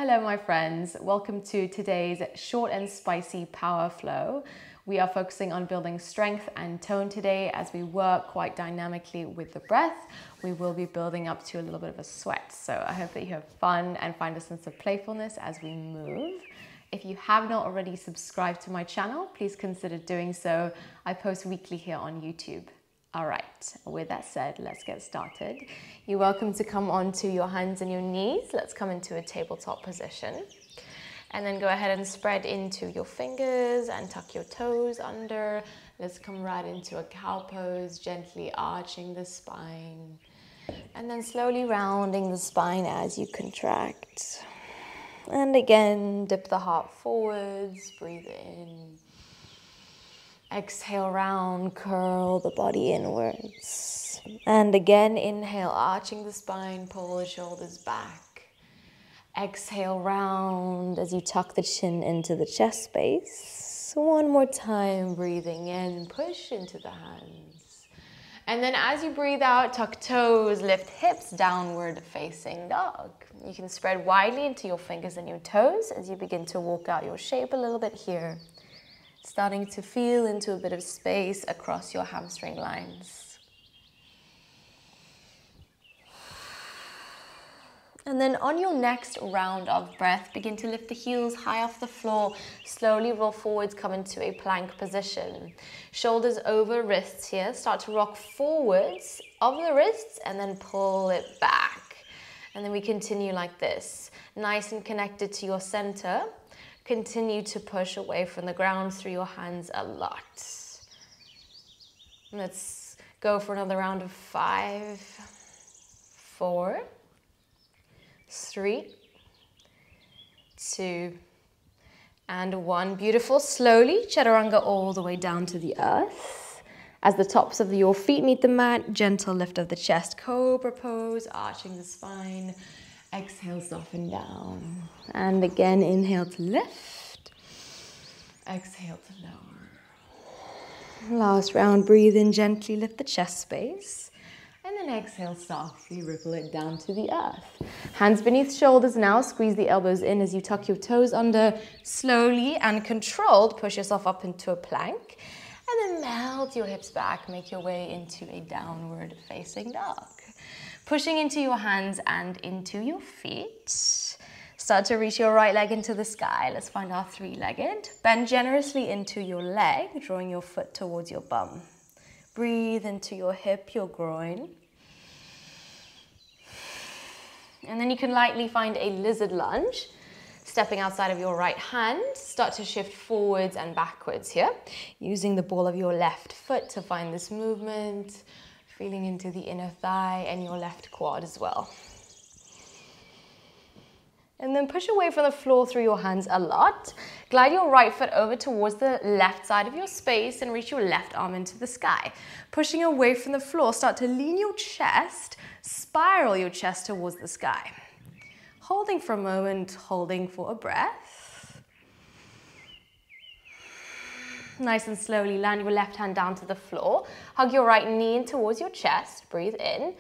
Hello my friends, welcome to today's short and spicy power flow. We are focusing on building strength and tone today as we work quite dynamically with the breath. We will be building up to a little bit of a sweat, so I hope that you have fun and find a sense of playfulness as we move. If you have not already subscribed to my channel, please consider doing so. I post weekly here on YouTube. All right, with that said, let's get started. You're welcome to come onto your hands and your knees. Let's come into a tabletop position. And then go ahead and spread into your fingers and tuck your toes under. Let's come right into a cow pose, gently arching the spine. And then slowly rounding the spine as you contract. And again, dip the heart forwards, breathe in. Exhale, round, curl the body inwards. And again, inhale, arching the spine, pull the shoulders back. Exhale, round as you tuck the chin into the chest space. One more time, breathing in, push into the hands. And then as you breathe out, tuck toes, lift hips, downward facing dog. You can spread widely into your fingers and your toes as you begin to walk out your shape a little bit here. Starting to feel into a bit of space across your hamstring lines. And then on your next round of breath, begin to lift the heels high off the floor. Slowly roll forwards, come into a plank position. Shoulders over wrists here. Start to rock forwards of the wrists and then pull it back. And then we continue like this. Nice and connected to your center. Continue to push away from the ground through your hands a lot. Let's go for another round of 5, 4, 3, 2, and 1. Beautiful. Slowly, chaturanga all the way down to the earth. As the tops of your feet meet the mat, gentle lift of the chest, cobra pose, arching the spine. Exhale, soften down. And again, inhale to lift. Exhale to lower. Last round, breathe in gently, lift the chest space. And then exhale, softly ripple it down to the earth. Hands beneath shoulders now, squeeze the elbows in as you tuck your toes under. Slowly and controlled, push yourself up into a plank. And then melt your hips back, make your way into a downward facing dog. Pushing into your hands and into your feet. Start to reach your right leg into the sky. Let's find our three-legged. Bend generously into your leg, drawing your foot towards your bum. Breathe into your hip, your groin. And then you can lightly find a lizard lunge. Stepping outside of your right hand, start to shift forwards and backwards here. Using the ball of your left foot to find this movement. Feeling into the inner thigh and your left quad as well. And then push away from the floor through your hands a lot. Glide your right foot over towards the left side of your space and reach your left arm into the sky. Pushing away from the floor, start to lean your chest, spiral your chest towards the sky. Holding for a moment, holding for a breath. Nice and slowly land your left hand down to the floor. Hug your right knee in towards your chest. Breathe in.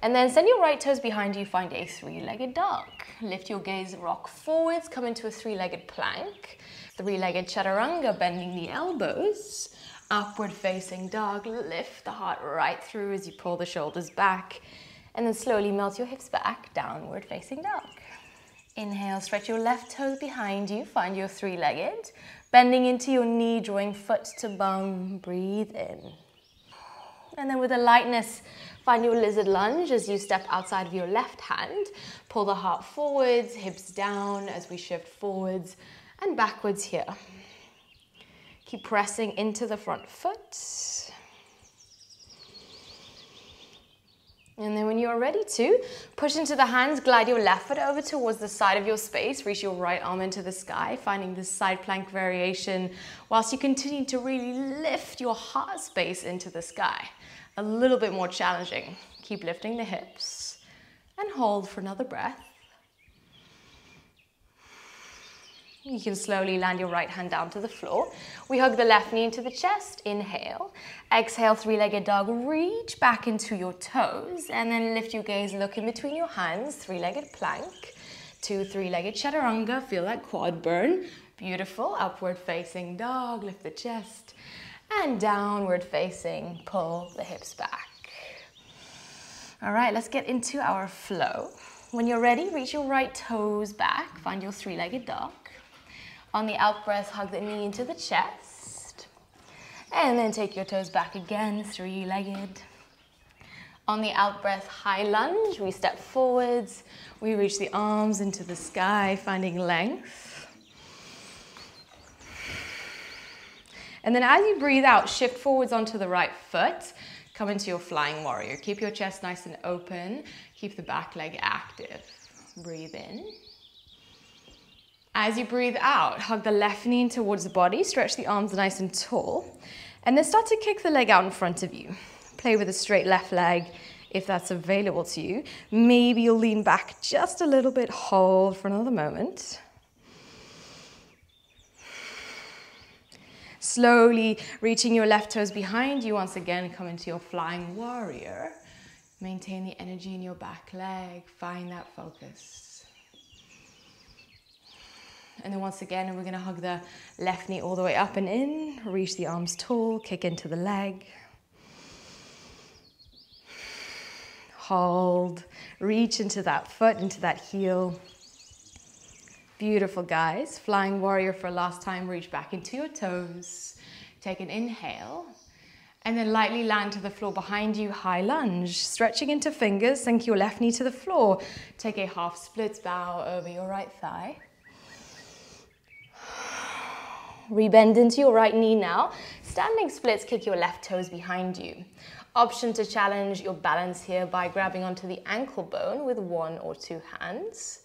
And then send your right toes behind you. Find a three-legged dog. Lift your gaze, rock forwards. Come into a three-legged plank. Three-legged chaturanga, bending the elbows. Upward facing dog. Lift the heart right through as you pull the shoulders back. And then slowly melt your hips back. Downward facing dog. Inhale, stretch your left toes behind you. Find your three-legged. Bending into your knee, drawing foot to bum. Breathe in. And then with a lightness, find your lizard lunge as you step outside of your left hand. Pull the heart forwards, hips down as we shift forwards and backwards here. Keep pressing into the front foot. And then when you're ready to, push into the hands, glide your left foot over towards the side of your space, reach your right arm into the sky, finding this side plank variation, whilst you continue to really lift your heart space into the sky. A little bit more challenging. Keep lifting the hips and hold for another breath. You can slowly land your right hand down to the floor. We hug the left knee into the chest. Inhale. Exhale, three-legged dog. Reach back into your toes and then lift your gaze, look in between your hands, three-legged plank. to three-legged chaturanga. Feel that quad burn. Beautiful. Upward facing dog, lift the chest. And downward facing, pull the hips back. All right, let's get into our flow. When you're ready, reach your right toes back. Find your three-legged dog. On the out breath, hug the knee into the chest. And then take your toes back again, three-legged. On the out breath, high lunge. We step forwards. We reach the arms into the sky, finding length. And then as you breathe out, shift forwards onto the right foot. Come into your flying warrior. Keep your chest nice and open. Keep the back leg active. Breathe in. As you breathe out, hug the left knee in towards the body. Stretch the arms nice and tall. And then start to kick the leg out in front of you. Play with a straight left leg if that's available to you. Maybe you'll lean back just a little bit. Hold for another moment. Slowly reaching your left toes behind you. Once again, come into your flying warrior. Maintain the energy in your back leg. Find that focus. And then once again, we're going to hug the left knee all the way up and in. Reach the arms tall. Kick into the leg. Hold. Reach into that foot, into that heel. Beautiful, guys. Flying warrior for last time. Reach back into your toes. Take an inhale. And then lightly land to the floor behind you. High lunge. Stretching into fingers. Sink your left knee to the floor. Take a half split bow over your right thigh. Rebend into your right knee now. Standing splits, kick your left toes behind you. Option to challenge your balance here by grabbing onto the ankle bone with one or two hands.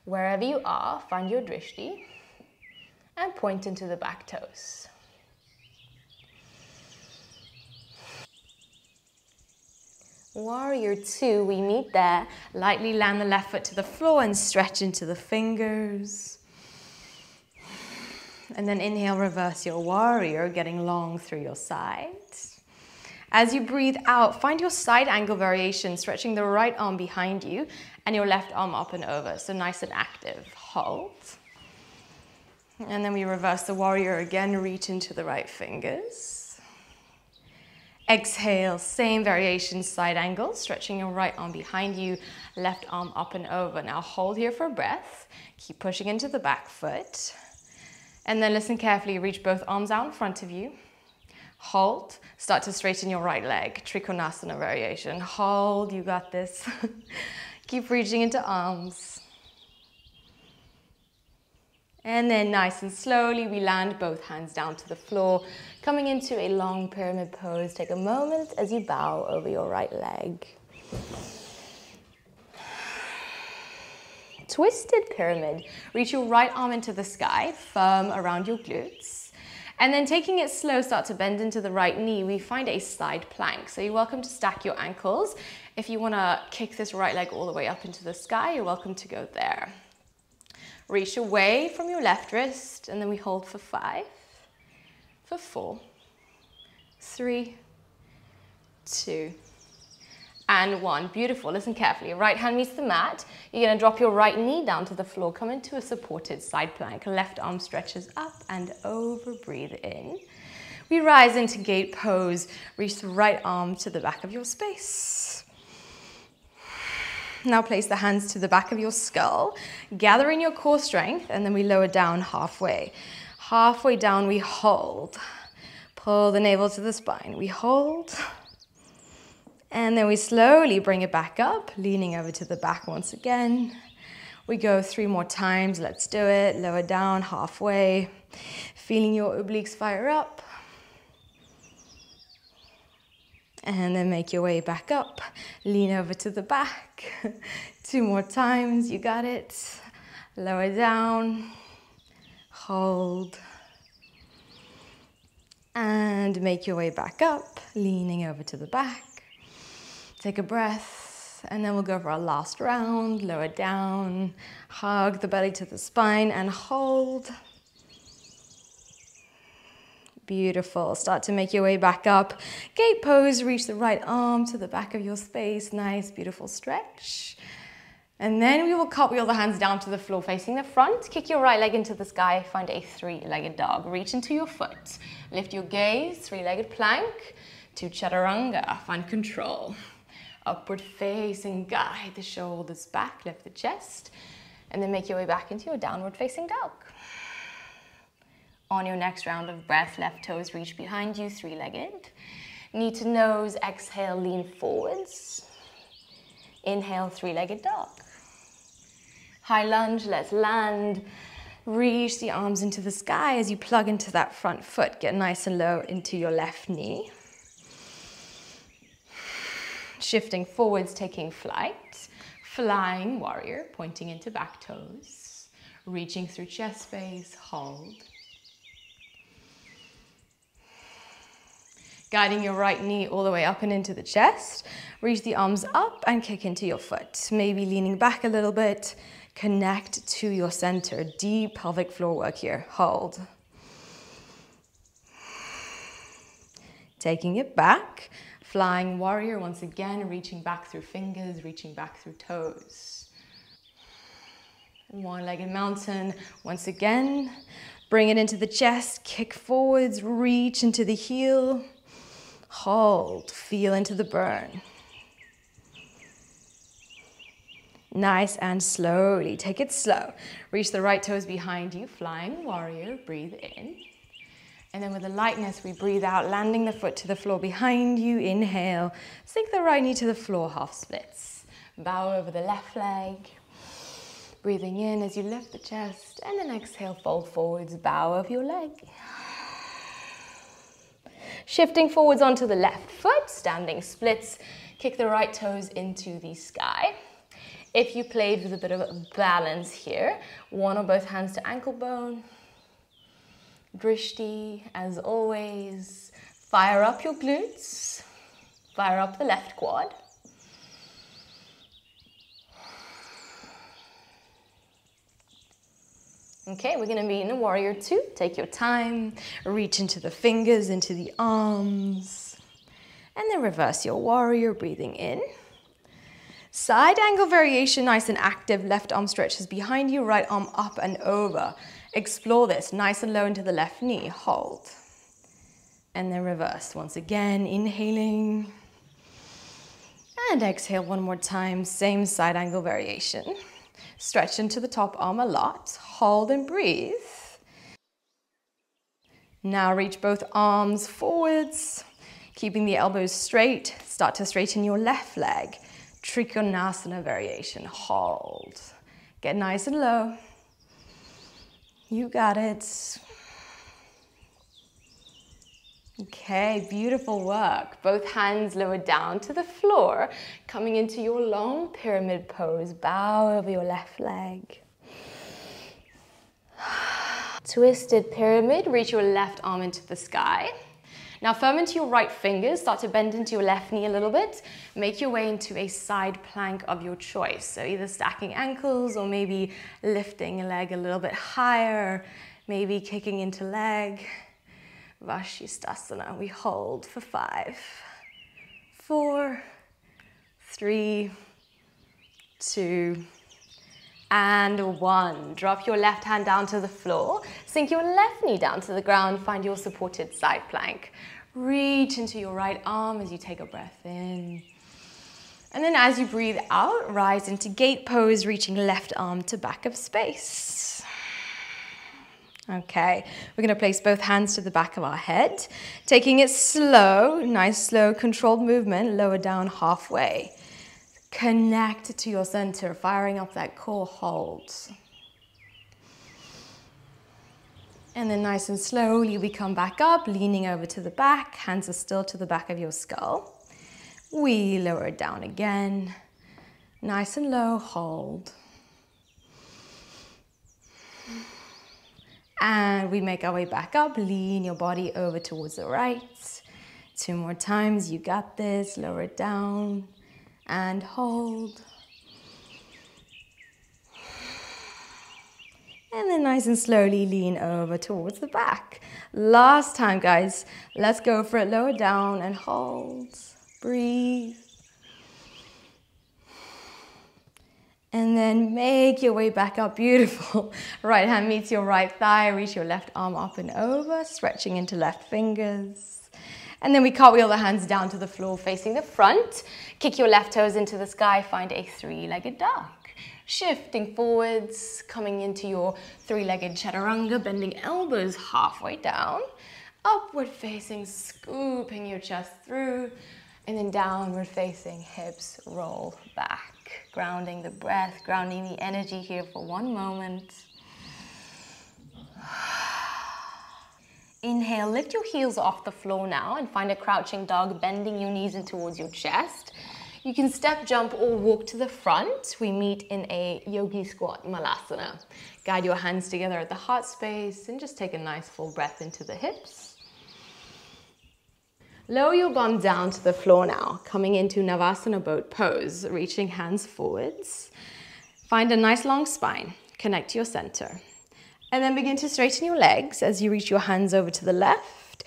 Wherever you are, find your drishti and point into the back toes. Warrior two, we meet there. Lightly land the left foot to the floor and stretch into the fingers. And then inhale, reverse your warrior, getting long through your side. As you breathe out, find your side angle variation, stretching the right arm behind you and your left arm up and over. So nice and active. Hold. And then we reverse the warrior again, reach into the right fingers. Exhale, same variation, side angle, stretching your right arm behind you, left arm up and over. Now hold here for breath. Keep pushing into the back foot. And then listen carefully, reach both arms out in front of you. Hold, start to straighten your right leg, Trikonasana variation. Hold, you got this. Keep reaching into arms. And then nice and slowly, we land both hands down to the floor, coming into a long pyramid pose. Take a moment as you bow over your right leg. Twisted pyramid. Reach your right arm into the sky, firm around your glutes. And then taking it slow, start to bend into the right knee. We find a side plank. So you're welcome to stack your ankles. If you want to kick this right leg all the way up into the sky, you're welcome to go there. Reach away from your left wrist, and then we hold for 5, for 4, 3, 2, and 1. Beautiful. Listen carefully. Right hand meets the mat. You're going to drop your right knee down to the floor. Come into a supported side plank. Left arm stretches up and over. Breathe in. We rise into gate pose. Reach the right arm to the back of your space. Now place the hands to the back of your skull. Gather in your core strength, and then we lower down halfway. Halfway down, we hold. Pull the navel to the spine. We hold. And then we slowly bring it back up, leaning over to the back once again. We go 3 more times. Let's do it. Lower down halfway. Feeling your obliques fire up. And then make your way back up. Lean over to the back. 2 more times. You got it. Lower down. Hold. And make your way back up, leaning over to the back. Take a breath, and then we'll go for our last round. Lower down, hug the belly to the spine, and hold. Beautiful. Start to make your way back up. Gate pose, reach the right arm to the back of your space. Nice, beautiful stretch. And then we will cartwheel the hands down to the floor facing the front. Kick your right leg into the sky. Find a three-legged dog. Reach into your foot. Lift your gaze. Three-legged plank to chaturanga. Find control. Upward facing. Guide the shoulders back. Lift the chest. And then make your way back into your downward facing dog. On your next round of breath, left toes reach behind you. Three-legged. Knee to nose. Exhale, lean forwards. Inhale, three-legged dog. High lunge, let's land. Reach the arms into the sky as you plug into that front foot. Get nice and low into your left knee. Shifting forwards, taking flight. Flying warrior, pointing into back toes. Reaching through chest space, hold. Guiding your right knee all the way up and into the chest. Reach the arms up and kick into your foot. Maybe leaning back a little bit. Connect to your center. Deep pelvic floor work here. Hold. Taking it back. Flying warrior once again. Reaching back through fingers. Reaching back through toes. One-legged mountain. Once again. Bring it into the chest. Kick forwards. Reach into the heel. Hold, feel into the burn. Nice and slowly, take it slow. Reach the right toes behind you, flying warrior, breathe in. And then with a lightness, we breathe out, landing the foot to the floor behind you, inhale. Sink the right knee to the floor, half splits. Bow over the left leg. Breathing in as you lift the chest, and then exhale, fold forwards, bow over your leg. Shifting forwards onto the left foot, standing splits, kick the right toes into the sky. If you played with a bit of a balance here, one or both hands to ankle bone. Drishti, as always, fire up your glutes, fire up the left quad. Okay, we're gonna be in a warrior two. Take your time, reach into the fingers, into the arms, and then reverse your warrior, breathing in. Side angle variation, nice and active. Left arm stretches behind you, right arm up and over. Explore this, nice and low into the left knee, hold. And then reverse, once again, inhaling. And exhale one more time, same side angle variation. Stretch into the top arm a lot. Hold and breathe. Now reach both arms forwards, keeping the elbows straight. Start to straighten your left leg. Trikonasana variation. Hold. Get nice and low. You got it. Okay, beautiful work. Both hands lowered down to the floor, coming into your long pyramid pose. Bow over your left leg. Twisted pyramid, reach your left arm into the sky. Now firm into your right fingers, start to bend into your left knee a little bit. Make your way into a side plank of your choice. So either stacking ankles or maybe lifting a leg a little bit higher, maybe kicking into leg. Vashisthasana, we hold for 5, 4, 3, 2, and 1. Drop your left hand down to the floor. Sink your left knee down to the ground. Find your supported side plank. Reach into your right arm as you take a breath in. And then as you breathe out, rise into gate pose, reaching left arm to back of space. Okay, we're going to place both hands to the back of our head, taking it slow, nice slow controlled movement, lower down halfway. Connect to your center, firing up that core hold. And then nice and slowly we come back up, leaning over to the back, hands are still to the back of your skull. We lower it down again, nice and low, hold. And we make our way back up, lean your body over towards the right. 2 more times, you got this, lower it down and hold. And then nice and slowly lean over towards the back. Last time, guys, let's go for it, lower down and hold, breathe. And then make your way back up, beautiful. Right hand meets your right thigh, reach your left arm up and over, stretching into left fingers. And then we cartwheel the hands down to the floor facing the front. Kick your left toes into the sky, find a three-legged dog. Shifting forwards, coming into your three-legged chaturanga, bending elbows halfway down. Upward facing, scooping your chest through. And then downward facing, hips roll back. Grounding the breath, grounding the energy here for one moment. Inhale, lift your heels off the floor now and find a crouching dog, bending your knees in towards your chest. You can step, jump, or walk to the front. We meet in a yogi squat malasana. Guide your hands together at the heart space and just take a nice full breath into the hips. Lower your bum down to the floor now, coming into Navasana boat pose, reaching hands forwards. Find a nice long spine, connect to your center. And then begin to straighten your legs as you reach your hands over to the left.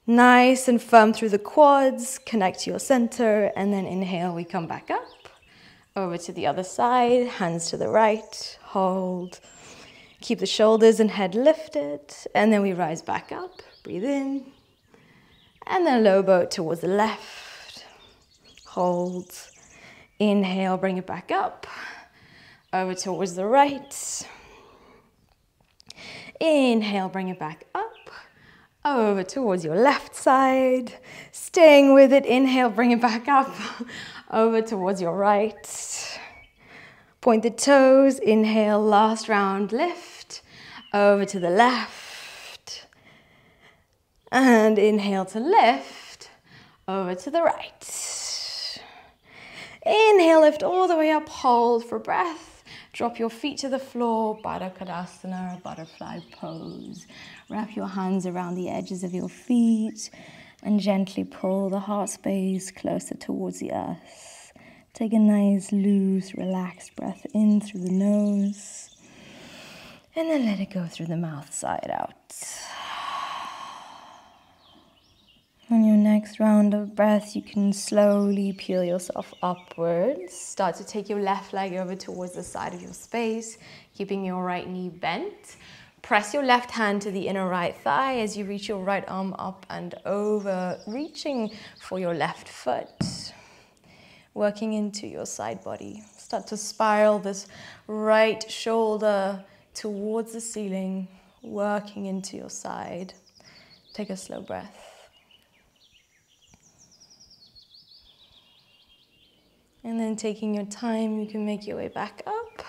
Nice and firm through the quads, connect to your center, and then inhale, we come back up. Over to the other side, hands to the right, hold. Keep the shoulders and head lifted, and then we rise back up, breathe in. And then low boat towards the left. Hold. Inhale, bring it back up. Over towards the right. Inhale, bring it back up. Over towards your left side. Staying with it. Inhale, bring it back up. Over towards your right. Point the toes. Inhale, last round, lift. Over to the left. And inhale to lift, over to the right. Inhale, lift all the way up, hold for breath. Drop your feet to the floor, Baddha Konasana, butterfly pose. Wrap your hands around the edges of your feet and gently pull the heart space closer towards the earth. Take a nice, loose, relaxed breath in through the nose. And then let it go through the mouth, side out. On your next round of breath, you can slowly peel yourself upwards. Start to take your left leg over towards the side of your space, keeping your right knee bent. Press your left hand to the inner right thigh as you reach your right arm up and over, reaching for your left foot. Working into your side body. Start to spiral this right shoulder towards the ceiling, working into your side. Take a slow breath. And then taking your time, you can make your way back up.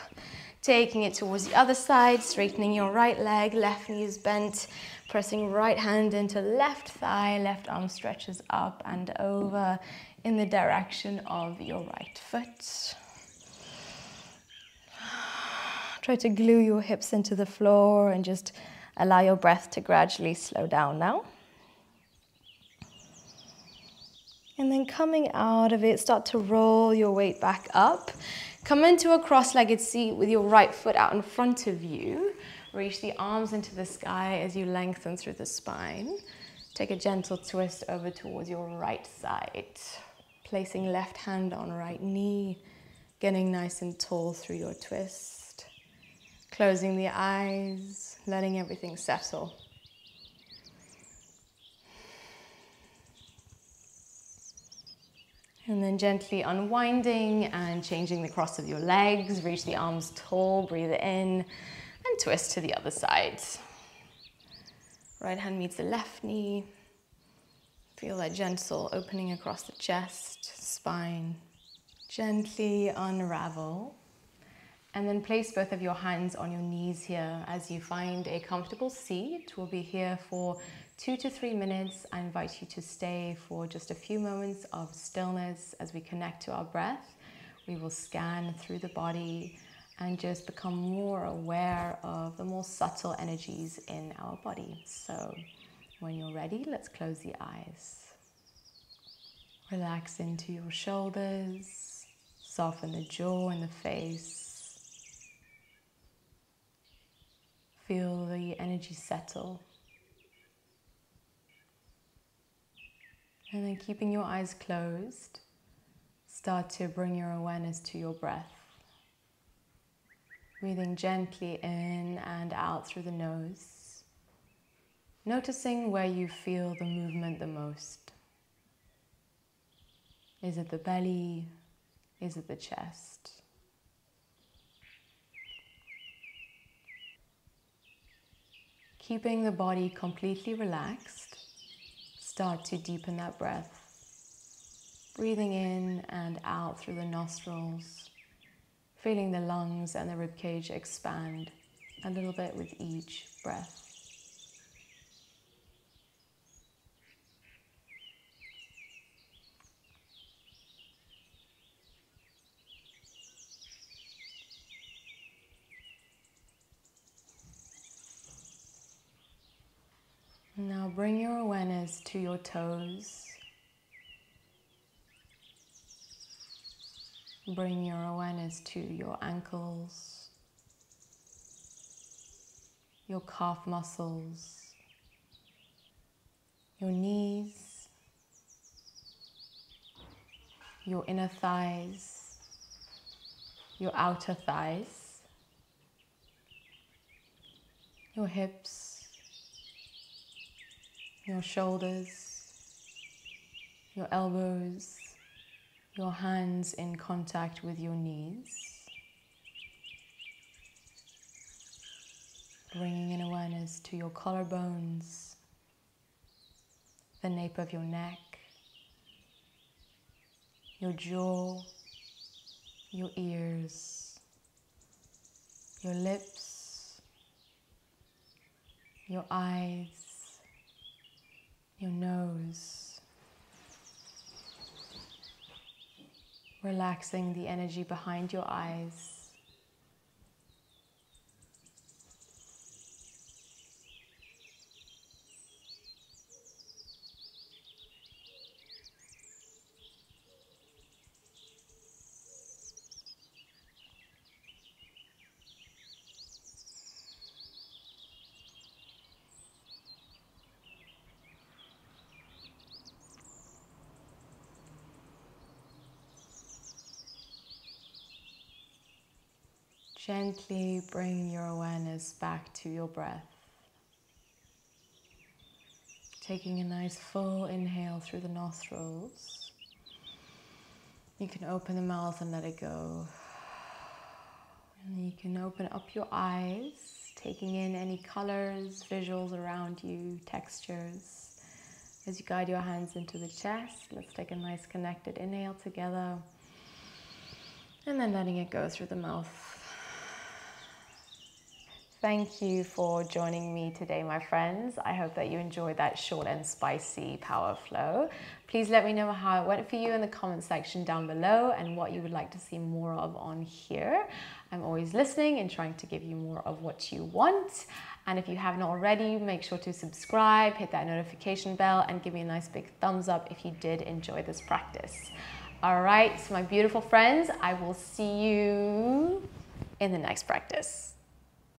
Taking it towards the other side, straightening your right leg, left knee is bent. Pressing right hand into left thigh, left arm stretches up and over in the direction of your right foot. Try to glue your hips into the floor and just allow your breath to gradually slow down now. And then coming out of it, start to roll your weight back up. Come into a cross-legged seat with your right foot out in front of you. Reach the arms into the sky as you lengthen through the spine. Take a gentle twist over towards your right side. Placing left hand on right knee. Getting nice and tall through your twist. Closing the eyes, letting everything settle. And then gently unwinding and changing the cross of your legs. Reach the arms tall, breathe in, and twist to the other side. Right hand meets the left knee. Feel that gentle opening across the chest, spine. Gently unravel. And then place both of your hands on your knees here as you find a comfortable seat. We'll be here for 2 to 3 minutes. I invite you to stay for just a few moments of stillness as we connect to our breath. We will scan through the body and just become more aware of the more subtle energies in our body. So when you're ready, let's close the eyes. Relax into your shoulders, soften the jaw and the face. Feel the energy settle. And then keeping your eyes closed, start to bring your awareness to your breath. Breathing gently in and out through the nose. Noticing where you feel the movement the most. Is it the belly? Is it the chest? Keeping the body completely relaxed, start to deepen that breath. Breathing in and out through the nostrils, feeling the lungs and the ribcage expand a little bit with each breath. Now bring your awareness to your toes. Bring your awareness to your ankles, your calf muscles, your knees, your inner thighs, your outer thighs, your hips, your shoulders, your elbows, your hands in contact with your knees. Bringing in awareness to your collarbones, the nape of your neck, your jaw, your ears, your lips, your eyes, your nose. Relaxing the energy behind your eyes. Gently bring your awareness back to your breath. Taking a nice full inhale through the nostrils. You can open the mouth and let it go. And you can open up your eyes, taking in any colors, visuals around you, textures. As you guide your hands into the chest, let's take a nice connected inhale together. And then letting it go through the mouth. Thank you for joining me today, my friends. I hope that you enjoyed that short and spicy power flow. Please let me know how it went for you in the comment section down below and what you would like to see more of on here. I'm always listening and trying to give you more of what you want. And if you haven't already, make sure to subscribe, hit that notification bell, and give me a nice big thumbs up if you did enjoy this practice. All right, my beautiful friends, I will see you in the next practice.